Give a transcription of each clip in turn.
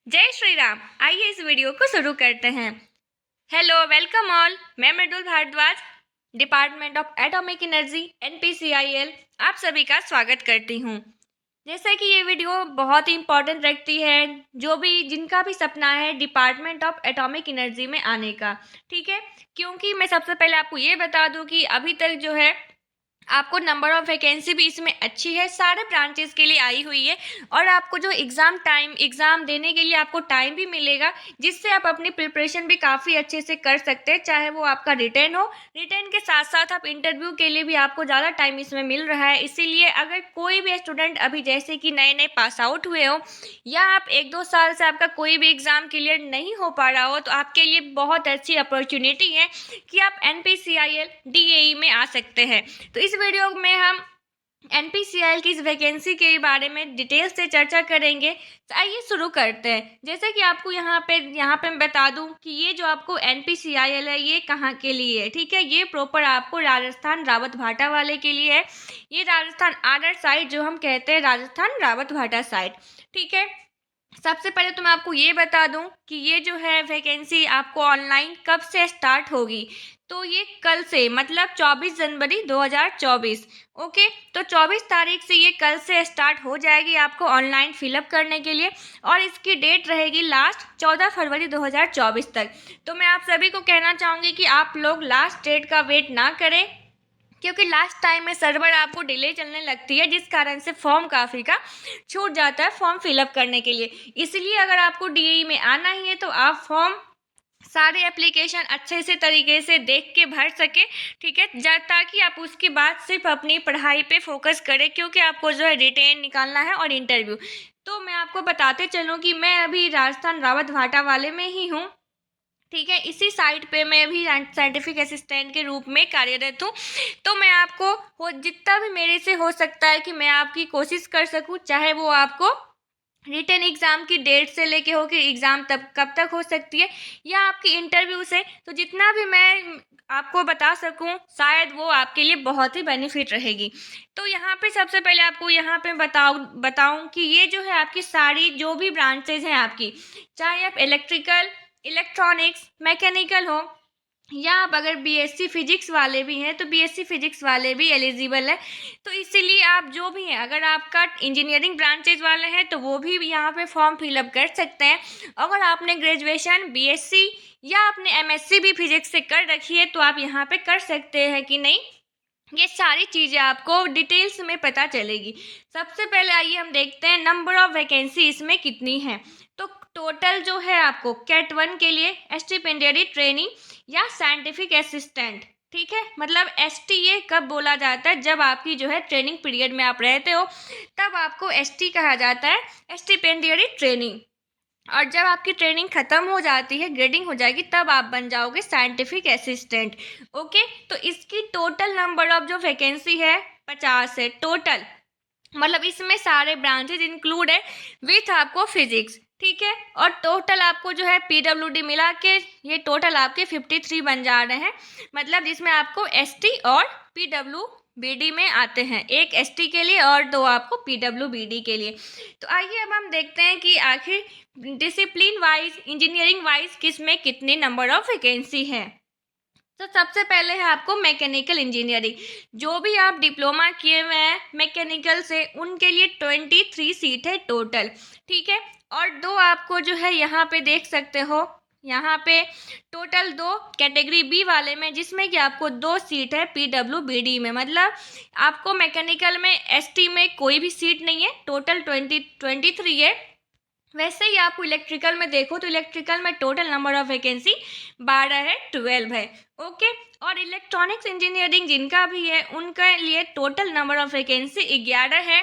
जय श्री राम। आइए इस वीडियो को शुरू करते हैं। Hello, welcome all. मैं Mridul Bhardwaj, department of atomic energy NPCIL, आप सभी का स्वागत करती हूँ। जैसा कि ये वीडियो बहुत ही इम्पोर्टेंट रखती है जो भी जिनका भी सपना है डिपार्टमेंट ऑफ एटॉमिक एनर्जी में आने का, ठीक है। क्योंकि मैं सबसे पहले आपको ये बता दूं कि अभी तक जो है आपको नंबर ऑफ वैकेंसी भी इसमें अच्छी है, सारे ब्रांचेस के लिए आई हुई है। और आपको जो एग्ज़ाम देने के लिए आपको टाइम भी मिलेगा, जिससे आप अपनी प्रिपरेशन भी काफ़ी अच्छे से कर सकते हैं, चाहे वो आपका रिटर्न हो। रिटर्न के साथ साथ आप इंटरव्यू के लिए भी आपको ज़्यादा टाइम इसमें मिल रहा है। इसीलिए अगर कोई भी स्टूडेंट अभी जैसे कि नए नए पास आउट हुए हो, या आप 1-2 साल से आपका कोई भी एग्ज़ाम क्लियर नहीं हो पा रहा हो, तो आपके लिए बहुत अच्छी अपॉर्चुनिटी है कि आप NPCIL DAE में आ सकते हैं। तो इस वीडियो में हम NPCIL की इस वैकेंसी के बारे में डिटेल से चर्चा करेंगे। तो आइए शुरू करते हैं। जैसे कि आपको यहाँ पे मैं बता दूं कि ये जो आपको NPCIL है ये कहाँ के लिए है, ठीक है। ये प्रॉपर आपको राजस्थान रावत भाटा वाले के लिए है। ये राजस्थान आदर साइड जो हम कहते हैं, राजस्थान रावत भाटा साइड, ठीक है। सबसे पहले तो मैं आपको ये बता दूं कि ये जो है वैकेंसी आपको ऑनलाइन कब से स्टार्ट होगी। तो ये कल से, मतलब 24 जनवरी 2024। ओके, तो 24 तारीख से ये कल से स्टार्ट हो जाएगी आपको ऑनलाइन फिलअप करने के लिए। और इसकी डेट रहेगी लास्ट 14 फरवरी 2024 तक। तो मैं आप सभी को कहना चाहूँगी कि आप लोग लास्ट डेट का वेट ना करें, क्योंकि लास्ट टाइम में सर्वर आपको डिले चलने लगती है, जिस कारण से फॉर्म काफ़ी का छूट जाता है फॉर्म फिलअप करने के लिए। इसलिए अगर आपको DAE में आना ही है तो आप फॉर्म सारे एप्लीकेशन अच्छे से तरीके से देख के भर सके, ठीक है, ताकि आप उसके बाद सिर्फ अपनी पढ़ाई पे फोकस करें, क्योंकि आपको जो है रिटेन निकालना है और इंटरव्यू। तो मैं आपको बताते चलूँ कि मैं अभी राजस्थान रावत भाटा वाले में ही हूँ, ठीक है। इसी साइट पे मैं भी साइंटिफिक असिस्टेंट के रूप में कार्यरत हूँ। तो मैं आपको जितना भी मेरे से हो सकता है कि मैं आपकी कोशिश कर सकूँ, चाहे वो आपको रिटन एग्ज़ाम की डेट से लेके हो कि एग्ज़ाम तब कब तक हो सकती है, या आपकी इंटरव्यू से, तो जितना भी मैं आपको बता सकूं शायद वो आपके लिए बहुत ही बेनिफिट रहेगी। तो यहाँ पे सबसे पहले आपको यहाँ पे बताऊं कि ये जो है आपकी सारी जो भी ब्रांचेज हैं आपकी, चाहे आप इलेक्ट्रिकल, इलेक्ट्रॉनिक्स, मैकेनिकल हो, या आप अगर BSc फिजिक्स वाले भी हैं तो BSc फिजिक्स वाले भी एलिजिबल है। तो इसीलिए आप जो भी हैं, अगर आपका इंजीनियरिंग ब्रांचेज वाले हैं तो वो भी यहाँ पे फॉर्म फिलअप कर सकते हैं। अगर आपने ग्रेजुएशन BSc या आपने MSc भी फिजिक्स से कर रखी है तो आप यहाँ पे कर सकते हैं कि नहीं, ये सारी चीज़ें आपको डिटेल्स में पता चलेगी। सबसे पहले आइए हम देखते हैं नंबर ऑफ वैकेंसी इसमें कितनी है। तो टोटल जो है आपको कैट 1 के लिए स्टिपेंडियरी ट्रेनिंग या साइंटिफिक असिस्टेंट, ठीक है, मतलब STA कब बोला जाता है, जब आपकी जो है ट्रेनिंग पीरियड में आप रहते हो तब आपको ST कहा जाता है, स्टिपेंडियरी ट्रेनिंग। और जब आपकी ट्रेनिंग खत्म हो जाती है, ग्रेडिंग हो जाएगी, तब आप बन जाओगे साइंटिफिक असिस्टेंट। ओके, तो इसकी टोटल नंबर ऑफ जो वैकेंसी है 50 है टोटल, मतलब इसमें सारे ब्रांचेज इंक्लूड है विथ आपको फिजिक्स, ठीक है। और टोटल आपको जो है PWD मिला के ये टोटल आपके 53 बन जा रहे हैं, मतलब जिसमें आपको ST और PWBD में आते हैं, एक ST के लिए और 2 आपको PWBD के लिए। तो आइए अब हम देखते हैं कि आखिर डिसिप्लिन वाइज, इंजीनियरिंग वाइज किस में कितने नंबर ऑफ वैकेंसी है। तो सबसे पहले है आपको मैकेनिकल इंजीनियरिंग। जो भी आप डिप्लोमा किए हुए हैं मैकेनिकल से, उनके लिए 23 सीट है टोटल, ठीक है। और 2 आपको जो है यहाँ पे देख सकते हो, यहाँ पे टोटल 2 कैटेगरी B वाले में, जिसमें कि आपको 2 सीट है PWBD में, मतलब आपको मैकेनिकल में ST में कोई भी सीट नहीं है, टोटल 23 है। वैसे ही आपको इलेक्ट्रिकल में देखो तो इलेक्ट्रिकल में टोटल नंबर ऑफ वैकेंसी 12 है, 12 है। ओके, और इलेक्ट्रॉनिक्स इंजीनियरिंग जिनका भी है उनके लिए टोटल नंबर ऑफ वैकेंसी 11 है।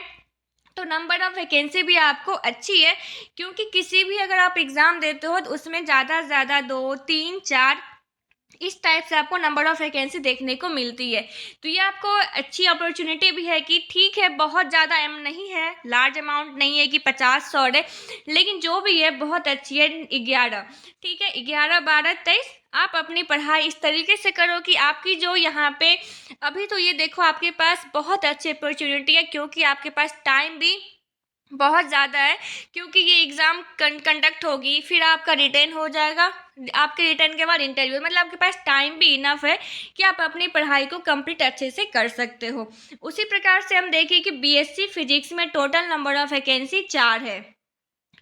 तो नंबर ऑफ वैकेंसी भी आपको अच्छी है, क्योंकि किसी भी अगर आप एग्ज़ाम देते हो तो उसमें ज़्यादा से ज़्यादा 2, 3, 4 इस टाइप से आपको नंबर ऑफ वैकेंसी देखने को मिलती है। तो ये आपको अच्छी अपॉर्चुनिटी भी है कि ठीक है, बहुत ज़्यादा एम नहीं है, लार्ज अमाउंट नहीं है कि 50-100 है, लेकिन जो भी है बहुत अच्छी है। 11, ठीक है, 11, 12, 23 आप अपनी पढ़ाई इस तरीके से करो कि आपकी जो यहाँ पे अभी तो ये देखो आपके पास बहुत अच्छी अपॉर्चुनिटी है, क्योंकि आपके पास टाइम भी बहुत ज़्यादा है, क्योंकि ये एग्ज़ाम कंडक्ट होगी, फिर आपका रिटेन हो जाएगा, आपके रिटर्न के बाद इंटरव्यू, मतलब आपके पास टाइम भी इनफ है कि आप अपनी पढ़ाई को कंप्लीट अच्छे से कर सकते हो। उसी प्रकार से हम देखें कि बीएससी फिजिक्स में टोटल नंबर ऑफ वैकेंसी 4 है।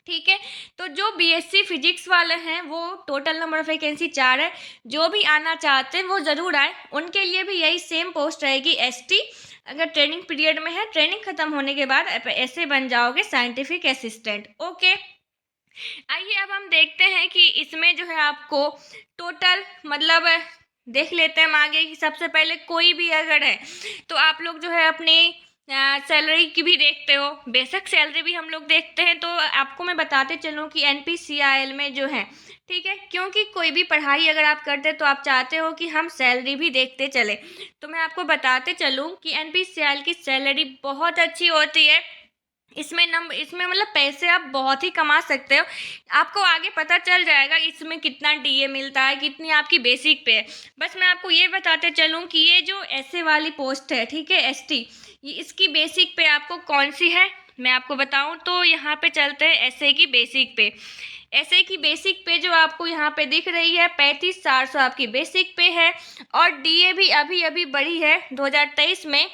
ठीक है, तो जो बीएससी फिजिक्स वाले हैं वो टोटल नंबर ऑफ वैकेंसी 4 है। जो भी आना चाहते हैं वो ज़रूर आए, उनके लिए भी यही सेम पोस्ट रहेगी एसटी। अगर ट्रेनिंग पीरियड में है, ट्रेनिंग खत्म होने के बाद ऐसे बन जाओगे साइंटिफिक असिस्टेंट। ओके, आइए अब हम देखते हैं कि इसमें जो है आपको टोटल मतलब देख लेते हैं हम आगे कि सबसे पहले कोई भी अगर है तो आप लोग जो है अपनी सैलरी की भी देखते हो, बेसिक सैलरी भी हम लोग देखते हैं। तो आपको मैं बताते चलूँ कि एनपीसीआईएल में जो है, ठीक है, क्योंकि कोई भी पढ़ाई अगर आप करते तो आप चाहते हो कि हम सैलरी भी देखते चले, तो मैं आपको बताते चलूँ कि एनपीसीआईएल की सैलरी बहुत अच्छी होती है। इसमें मतलब पैसे आप बहुत ही कमा सकते हो। आपको आगे पता चल जाएगा इसमें कितना डीए मिलता है, कितनी आपकी बेसिक पे है। बस मैं आपको ये बताते चलूँ कि ये जो एसए वाली पोस्ट है, ठीक है, एसटी, ये इसकी बेसिक पे आपको कौन सी है मैं आपको बताऊं तो यहाँ पे चलते हैं एसए की बेसिक पे। एसए की बेसिक पे जो आपको यहाँ पे दिख रही है 35,400 आपकी बेसिक पे है, और डीए भी अभी अभी बढ़ी है 2023 में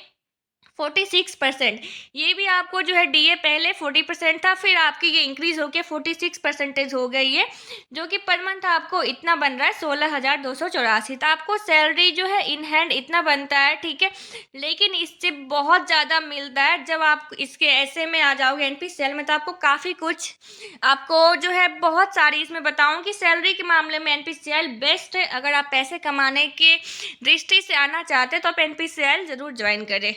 46%। ये भी आपको जो है डीए पहले 40% था, फिर आपकी ये इंक्रीज होकर 46% हो गई है, जो कि पर मंथ आपको इतना बन रहा है 16,284। तो आपको सैलरी जो है इन हैंड इतना बनता है, ठीक है, लेकिन इससे बहुत ज़्यादा मिलता है जब आप इसके ऐसे में आ जाओगे एनपीसीएल में, तो आपको काफ़ी कुछ आपको जो है बहुत सारी इसमें बताऊं कि सैलरी के मामले में एनपीसीएल बेस्ट है। अगर आप पैसे कमाने के दृष्टि से आना चाहते हैं तो आप एनपीसीएल ज़रूर ज्वाइन करें।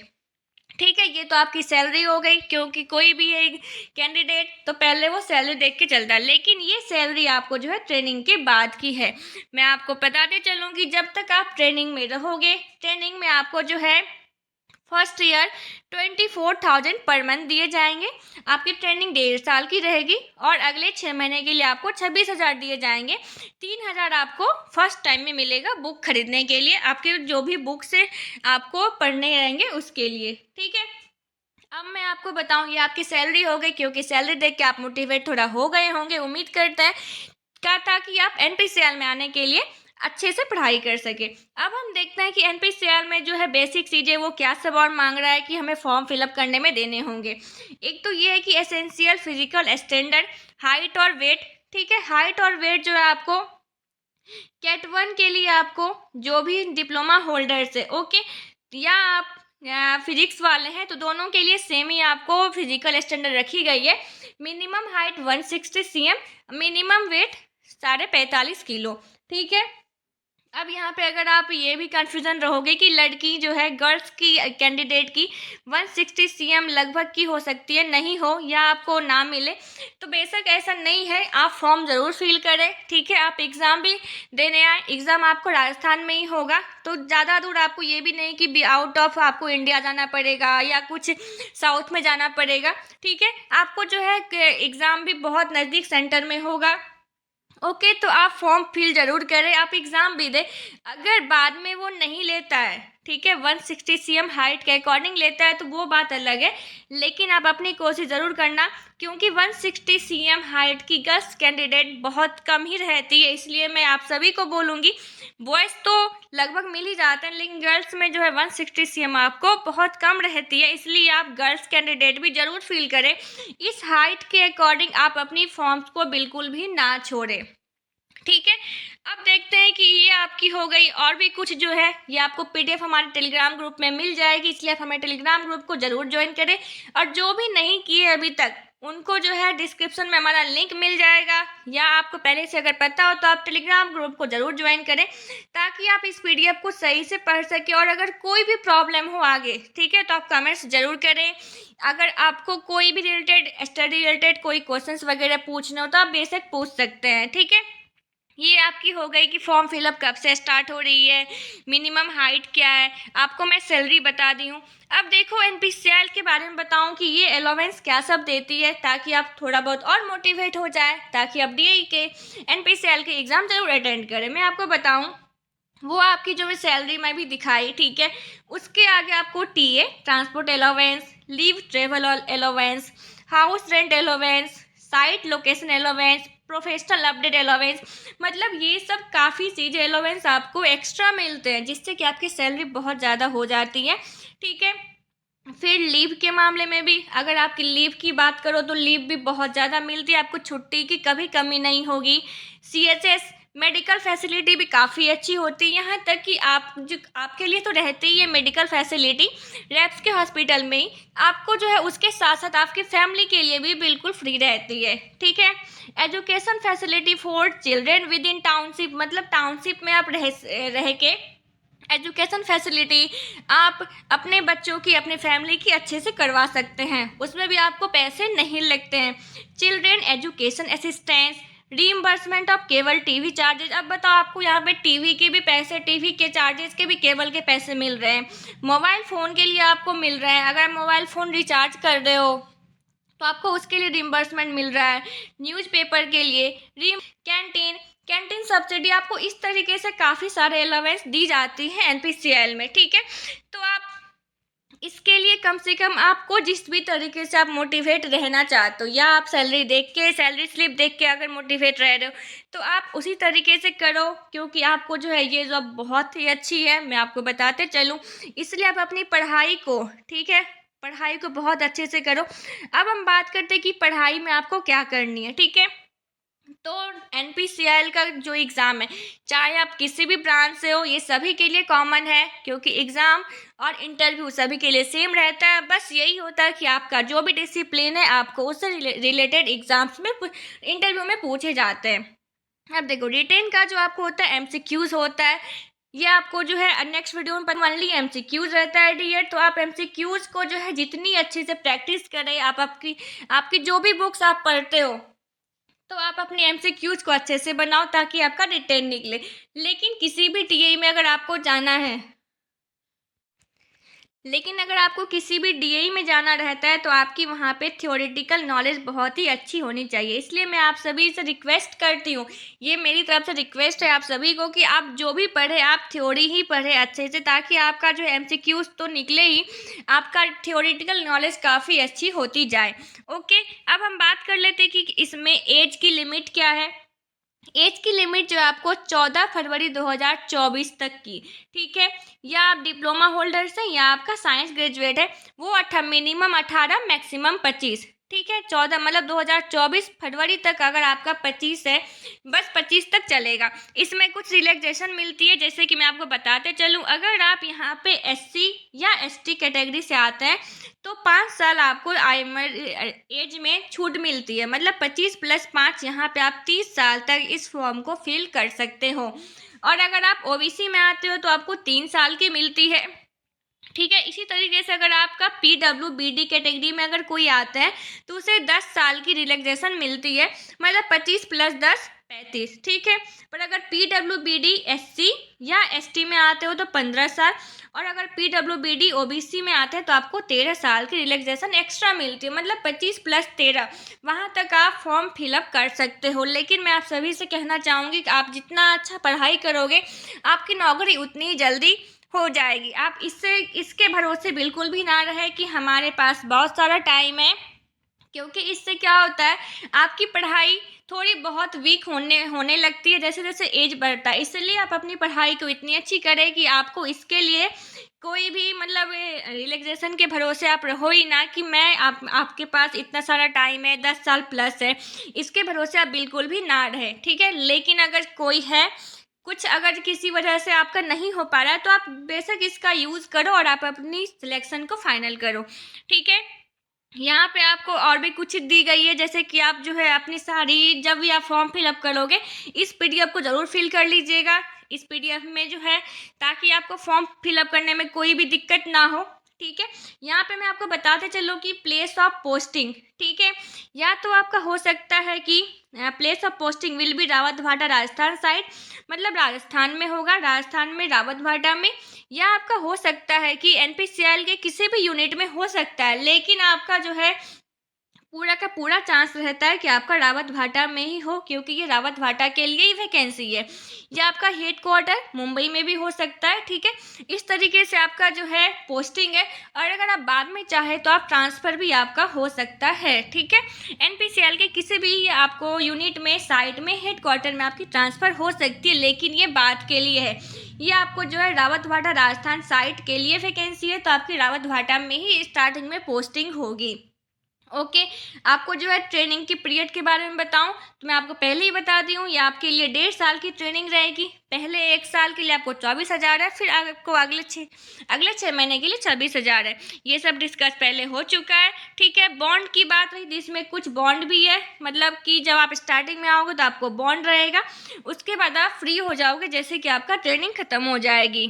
ठीक है, ये तो आपकी सैलरी हो गई, क्योंकि कोई भी है कैंडिडेट तो पहले वो सैलरी देख के चलता है, लेकिन ये सैलरी आपको जो है ट्रेनिंग के बाद की है। मैं आपको बताते चलूँ कि जब तक आप ट्रेनिंग में रहोगे, ट्रेनिंग में आपको जो है फर्स्ट ईयर 24,000 पर मंथ दिए जाएंगे। आपकी ट्रेनिंग 1.5 साल की रहेगी, और अगले 6 महीने के लिए आपको 26,000 दिए जाएंगे। 3,000 आपको फर्स्ट टाइम में मिलेगा बुक खरीदने के लिए, आपके जो भी बुक से आपको पढ़ने रहेंगे उसके लिए। ठीक है, अब मैं आपको बताऊं, ये आपकी सैलरी हो गई, क्योंकि सैलरी देख के आप मोटिवेट थोड़ा हो गए होंगे, उम्मीद करते हैं क्या, ताकि आप एनपीसीएल में आने के लिए अच्छे से पढ़ाई कर सके। अब हम देखते हैं कि एनपीसीएल में जो है बेसिक चीज़ें वो क्या सब और मांग रहा है कि हमें फॉर्म फिलअप करने में देने होंगे। एक तो ये है कि एसेंशियल फिजिकल स्टैंडर्ड, हाइट और वेट। ठीक है, हाइट और वेट जो है आपको कैट 1 के लिए आपको जो भी डिप्लोमा होल्डर्स है, ओके, या आप फिजिक्स वाले हैं तो दोनों के लिए सेम ही आपको फिजिकल स्टैंडर्ड रखी गई है। Minimum height 160 cm, minimum weight 45.5 kilo. ठीक है, अब यहाँ पे अगर आप ये भी कन्फ्यूज़न रहोगे कि लड़की जो है गर्ल्स की कैंडिडेट की 160 cm लगभग की हो सकती है, नहीं हो या आपको ना मिले, तो बेशक ऐसा नहीं है, आप फॉर्म ज़रूर फिल करें। ठीक है, आप एग्ज़ाम भी देने आए, एग्ज़ाम आपको राजस्थान में ही होगा, तो ज़्यादा दूर आपको ये भी नहीं कि आउट ऑफ आपको इंडिया जाना पड़ेगा या कुछ साउथ में जाना पड़ेगा। ठीक है, आपको जो है एग्ज़ाम भी बहुत नज़दीक सेंटर में होगा। ओके, तो आप फॉर्म फिल जरूर करें, आप एग्ज़ाम भी दें। अगर बाद में वो नहीं लेता है, ठीक है, 160 cm हाइट के अकॉर्डिंग लेता है तो वो बात अलग है, लेकिन आप अपनी कोशिश ज़रूर करना, क्योंकि 160 cm हाइट की गर्ल्स कैंडिडेट बहुत कम ही रहती है। इसलिए मैं आप सभी को बोलूँगी, बॉयज़ तो लगभग मिल ही जाते हैं, लेकिन गर्ल्स में जो है 160 cm आपको बहुत कम रहती है, इसलिए आप गर्ल्स कैंडिडेट भी ज़रूर फिल करें। इस हाइट के अकॉर्डिंग आप अपनी फॉर्म्स को बिल्कुल भी ना छोड़ें। ठीक है, अब देखते हैं कि ये आपकी हो गई, और भी कुछ जो है ये आपको पीडीएफ हमारे टेलीग्राम ग्रुप में मिल जाएगी, इसलिए आप हमारे टेलीग्राम ग्रुप को ज़रूर ज्वाइन करें। और जो भी नहीं किए अभी तक उनको जो है डिस्क्रिप्शन में हमारा लिंक मिल जाएगा, या आपको पहले से अगर पता हो तो आप टेलीग्राम ग्रुप को ज़रूर ज्वाइन करें, ताकि आप इस पीडीएफ को सही से पढ़ सकें। और अगर कोई भी प्रॉब्लम हो आगे, ठीक है, तो आप कमेंट्स ज़रूर करें। अगर आपको कोई भी रिलेटेड स्टडी रिलेटेड कोई क्वेश्चंस वगैरह पूछने हो तो आप बेशक पूछ सकते हैं। ठीक है, ये आपकी हो गई कि फॉर्म फिलअप कब से स्टार्ट हो रही है, मिनिमम हाइट क्या है, आपको मैं सैलरी बता दी हूँ। अब देखो एनपीसीआईएल के बारे में बताऊँ कि ये अलाउंस क्या सब देती है, ताकि आप थोड़ा बहुत और मोटिवेट हो जाए, ताकि आप डीआई के एनपीसीआईएल के एग्ज़ाम जरूर अटेंड करें। मैं आपको बताऊँ, वो आपकी जो भी सैलरी में भी दिखाई, ठीक है, उसके आगे आपको TA transport allowance, leave travel allowance, house rent allowance, site location allowance, professional update allowance, मतलब ये सब काफ़ी चीज़ें अलाउंस आपको एक्स्ट्रा मिलते हैं, जिससे कि आपकी सैलरी बहुत ज़्यादा हो जाती है। ठीक है, फिर लीव के मामले में भी अगर आपकी लीव की बात करो तो लीव भी बहुत ज़्यादा मिलती है, आपको छुट्टी की कभी कमी नहीं होगी। CHS मेडिकल फैसिलिटी भी काफ़ी अच्छी होती है, यहाँ तक कि आप जो आपके लिए तो रहती ही है मेडिकल फैसिलिटी, रेप्स के हॉस्पिटल में ही आपको जो है उसके साथ साथ आपकी फैमिली के लिए भी बिल्कुल फ्री रहती है। ठीक है, education facility for children with in township, मतलब टाउनशिप में आप रह के एजुकेशन फैसिलिटी आप अपने बच्चों की, अपने फैमिली की अच्छे से करवा सकते हैं, उसमें भी आपको पैसे नहीं लगते हैं। Children education assistance, reimbursement of cable TV charges, अब बताओ आपको यहाँ पे टीवी के भी पैसे, टीवी के चार्जेस के भी, केबल के पैसे मिल रहे हैं। मोबाइल फ़ोन के लिए आपको मिल रहे हैं, अगर मोबाइल फ़ोन रिचार्ज कर रहे हो तो आपको उसके लिए रिम्बर्समेंट मिल रहा है। न्यूज़पेपर के लिए कैंटीन, कैंटीन सब्सिडी, आपको इस तरीके से काफ़ी सारे अलाउंस दी जाती है NPCL में। ठीक है, तो आप इसके लिए कम से कम आपको जिस भी तरीके से आप मोटिवेट रहना चाहते हो, या आप सैलरी देख के, सैलरी स्लिप देख के अगर मोटिवेट रह रहे हो तो आप उसी तरीके से करो, क्योंकि आपको जो है ये जॉब बहुत ही अच्छी है, मैं आपको बताते चलूँ। इसलिए आप अपनी पढ़ाई को, ठीक है, पढ़ाई को बहुत अच्छे से करो। अब हम बात करते हैं कि पढ़ाई में आपको क्या करनी है। ठीक है, तो NPCL का जो एग्ज़ाम है, चाहे आप किसी भी ब्रांच से हो, ये सभी के लिए कॉमन है, क्योंकि एग्ज़ाम और इंटरव्यू सभी के लिए सेम रहता है। बस यही होता है कि आपका जो भी डिसिप्लिन है आपको उससे रिलेटेड एग्ज़ाम्स में इंटरव्यू में पूछे जाते हैं। अब देखो, रिटेन का जो आपको होता है MCQs होता है, ये आपको जो है नेक्स्ट वीडियो में ओनली MCQs रहता है डियर। तो आप MCQs को जो है जितनी अच्छे से प्रैक्टिस करें, आप आपकी जो भी बुक्स आप पढ़ते हो तो आप अपनी MCQs को अच्छे से बनाओ ताकि आपका रिटेन निकले। लेकिन किसी भी TAE में अगर आपको जाना है, लेकिन अगर आपको किसी भी DAE में जाना रहता है तो आपकी वहाँ पे थ्योरेटिकल नॉलेज बहुत ही अच्छी होनी चाहिए। इसलिए मैं आप सभी से रिक्वेस्ट करती हूँ, ये मेरी तरफ से रिक्वेस्ट है आप सभी को, कि आप जो भी पढ़े आप थ्योरी ही पढ़े अच्छे से, ताकि आपका जो MCQs तो निकले ही, आपका थ्योरेटिकल नॉलेज काफ़ी अच्छी होती जाए। ओके, अब हम बात कर लेते हैं कि इसमें एज की लिमिट क्या है। एज की लिमिट जो है आपको 14 फरवरी 2024 तक की, ठीक है, या आप डिप्लोमा होल्डर्स हैं या आपका साइंस ग्रेजुएट है, वो मिनिमम 18 मैक्सिमम 25, ठीक है, 14 मतलब 2024 फरवरी तक अगर आपका 25 है, बस 25 तक चलेगा। इसमें कुछ रिलैक्सेशन मिलती है, जैसे कि मैं आपको बताते चलूँ, अगर आप यहाँ पे SC या ST कैटेगरी से आते हैं तो 5 साल आपको एज में छूट मिलती है, मतलब 25 + 5, यहाँ पे आप 30 साल तक इस फॉर्म को फिल कर सकते हो। और अगर आप OBC में आते हो तो आपको 3 साल की मिलती है। ठीक है, इसी तरीके से अगर आपका PWBD कैटेगरी में अगर कोई आता है तो उसे 10 साल की रिलैक्सेशन मिलती है, मतलब 25 + 10 35, ठीक है। पर अगर PWBD SC या ST में आते हो तो 15 साल, और अगर PWBD OBC में आते हैं तो आपको 13 साल की रिलैक्सेशन एक्स्ट्रा मिलती है, मतलब 25 + 13, वहाँ तक आप फॉर्म फिलअप कर सकते हो। लेकिन मैं आप सभी से कहना चाहूँगी कि आप जितना अच्छा पढ़ाई करोगे आपकी नौकरी उतनी ही जल्दी हो जाएगी। आप इसके भरोसे बिल्कुल भी ना रहे कि हमारे पास बहुत सारा टाइम है, क्योंकि इससे क्या होता है, आपकी पढ़ाई थोड़ी बहुत वीक होने लगती है जैसे जैसे एज बढ़ता है। इसलिए आप अपनी पढ़ाई को इतनी अच्छी करें कि आपको इसके लिए कोई भी मतलब रिलैक्सेशन के भरोसे आप रहो ही ना, कि मैं आपके पास इतना सारा टाइम है, 10 साल प्लस है, इसके भरोसे आप बिल्कुल भी ना रहे, ठीक है। लेकिन अगर कोई है, कुछ अगर किसी वजह से आपका नहीं हो पा रहा है तो आप बेशक इसका यूज़ करो और आप अपनी सिलेक्शन को फाइनल करो, ठीक है। यहाँ पे आपको और भी कुछ दी गई है, जैसे कि आप जो है अपनी सारी, जब भी आप फॉर्म फिलअप करोगे इस PDF को ज़रूर फिल कर लीजिएगा, इस PDF में जो है, ताकि आपको फॉर्म फिलअप करने में कोई भी दिक्कत ना हो, ठीक है। यहाँ पे मैं आपको बताते चलूँ कि प्लेस ऑफ पोस्टिंग, ठीक है, या तो आपका हो सकता है कि place of posting will be Rawatbhata Rajasthan side, मतलब राजस्थान में होगा, राजस्थान में रावतभाटा में, या आपका हो सकता है कि NPCL के किसी भी यूनिट में हो सकता है, लेकिन आपका जो है पूरा का पूरा चांस रहता है कि आपका रावत भाटा में ही हो, क्योंकि ये रावत भाटा के लिए ही वैकेंसी है। ये आपका हेड क्वार्टर मुंबई में भी हो सकता है, ठीक है। इस तरीके से आपका जो है पोस्टिंग है, और अगर आप बाद में चाहे तो आप ट्रांसफ़र भी आपका हो सकता है, ठीक है। एनपीसीएल के किसी भी आपको यूनिट में, साइट में, हेड क्वार्टर में आपकी ट्रांसफ़र हो सकती है, लेकिन ये बाद के लिए है। ये आपको जो है रावत भाटा राजस्थान साइट के लिए वैकेंसी है, तो आपकी रावत भाटा में ही स्टार्टिंग में पोस्टिंग होगी। ओके। आपको जो है ट्रेनिंग की पीरियड के बारे में बताऊं तो मैं आपको पहले ही बता दी हूँ, ये आपके लिए 1.5 साल की ट्रेनिंग रहेगी। पहले 1 साल के लिए आपको 24,000 है, फिर आपको अगले 6 महीने के लिए 26,000 है। ये सब डिस्कस पहले हो चुका है, ठीक है। बॉन्ड की बात रही, जिसमें कुछ बॉन्ड भी है, मतलब कि जब आप स्टार्टिंग में आओगे तो आपको बॉन्ड रहेगा, उसके बाद आप फ्री हो जाओगे जैसे कि आपका ट्रेनिंग खत्म हो जाएगी,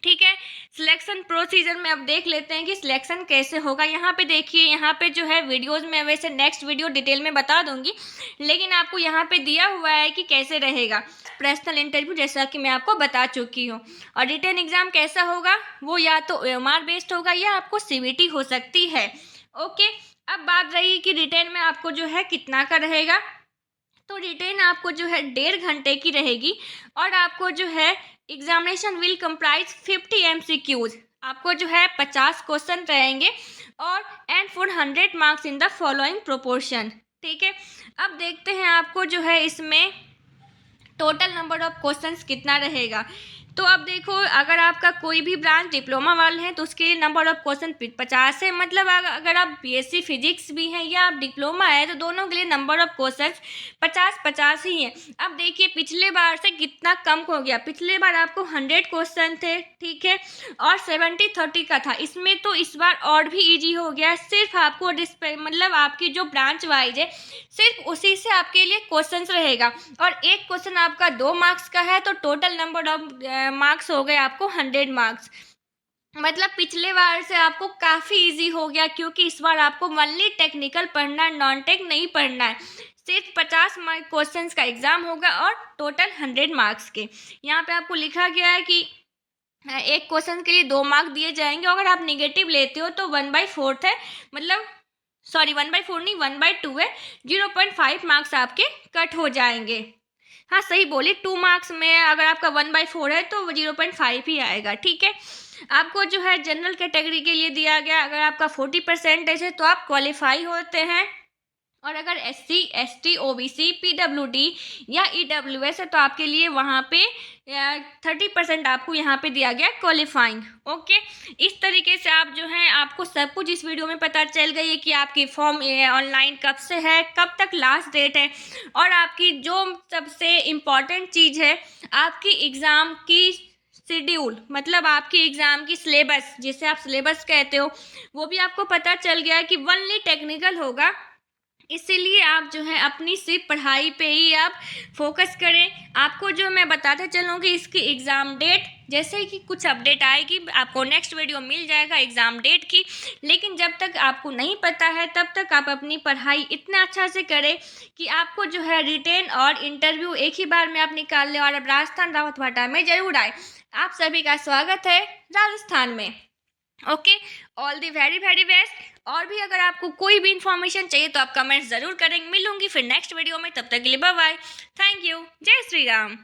ठीक है। सिलेक्शन प्रोसीजर में अब देख लेते हैं कि सिलेक्शन कैसे होगा। यहाँ पे देखिए, यहाँ पे जो है वीडियोस में, वैसे नेक्स्ट वीडियो डिटेल में बता दूंगी, लेकिन आपको यहाँ पे दिया हुआ है कि कैसे रहेगा पर्सनल इंटरव्यू, जैसा कि मैं आपको बता चुकी हूँ। और रिटन एग्जाम कैसा होगा, वो या तो OMR बेस्ड होगा या आपको CVT हो सकती है। ओके। अब बात रही कि रिटन में आपको जो है कितना का रहेगा, तो रिटेन आपको जो है 1.5 घंटे की रहेगी, और आपको जो है एग्जामिनेशन विल कंप्राइज 50 MCQs, आपको जो है 50 क्वेश्चन रहेंगे, और and for 100 marks in the following proportion, ठीक है। अब देखते हैं आपको जो है इसमें टोटल नंबर ऑफ क्वेश्चंस कितना रहेगा। तो अब देखो, अगर आपका कोई भी ब्रांच डिप्लोमा वाले हैं तो उसके लिए नंबर ऑफ क्वेश्चन 50 है, मतलब अगर आप BSc फिजिक्स भी हैं या आप डिप्लोमा है तो दोनों के लिए नंबर ऑफ क्वेश्चन 50-50 ही हैं। अब देखिए पिछले बार से कितना कम हो गया, पिछले बार आपको 100 क्वेश्चन थे, ठीक है, और 70-30 का था, इसमें तो इस बार और भी ईजी हो गया। सिर्फ आपको मतलब आपकी जो ब्रांच वाइज है सिर्फ उसी से आपके लिए क्वेश्चंस रहेगा, और एक क्वेश्चन आपका 2 मार्क्स का है, तो टोटल नंबर ऑफ मार्क्स हो गए आपको 100 मार्क्स। मतलब पिछले बार से आपको काफ़ी इजी हो गया, क्योंकि इस बार आपको ओनली टेक्निकल पढ़ना है, नॉन टेक नहीं पढ़ना है। सिर्फ 50 मार्क क्वेश्चंस का एग्जाम होगा और टोटल 100 मार्क्स के। यहाँ पे आपको लिखा गया है कि एक क्वेश्चन के लिए 2 मार्क दिए जाएंगे, अगर आप निगेटिव लेते हो तो 1/4 है, मतलब सॉरी 1/4 नहीं 1/2 है, 0.5 मार्क्स आपके कट हो जाएंगे। हाँ सही बोली, 2 मार्क्स में अगर आपका 1/4 है तो 0.5 ही आएगा, ठीक है। आपको जो है जनरल कैटेगरी के लिए दिया गया, अगर आपका 40% है तो आप क्वालिफाई होते हैं, और अगर SC ST OBC PWD या EWS है तो आपके लिए वहाँ पे 30% आपको यहाँ पे दिया गया क्वालिफाइंग। ओके। इस तरीके से आप जो है, आपको सब कुछ इस वीडियो में पता चल गई है कि आपकी फॉर्म ऑनलाइन कब से है, कब तक लास्ट डेट है, और आपकी जो सबसे इम्पॉर्टेंट चीज़ है, आपकी एग्ज़ाम की शेड्यूल, मतलब आपकी एग्ज़ाम की सिलेबस, जिसे आप सिलेबस कहते हो, वो भी आपको पता चल गया है कि ओनली टेक्निकल होगा। इसीलिए आप जो है अपनी सिर्फ पढ़ाई पे ही आप फोकस करें। आपको जो मैं बताते चलूँगी इसकी एग्ज़ाम डेट, जैसे कि कुछ अपडेट आएगी आपको नेक्स्ट वीडियो मिल जाएगा एग्ज़ाम डेट की, लेकिन जब तक आपको नहीं पता है तब तक आप अपनी पढ़ाई इतना अच्छा से करें कि आपको जो है रिटेन और इंटरव्यू एक ही बार में आप निकाल लें, और अब राजस्थान रावत भाटा में ज़रूर आए। आप सभी का स्वागत है राजस्थान में। Okay. All the very very best. और भी अगर आपको कोई भी इन्फॉर्मेशन चाहिए तो आप कमेंट्स ज़रूर करेंगे। मिलूंगी फिर नेक्स्ट वीडियो में, तब तक के लिए बाय बाय। Thank you. जय श्री राम।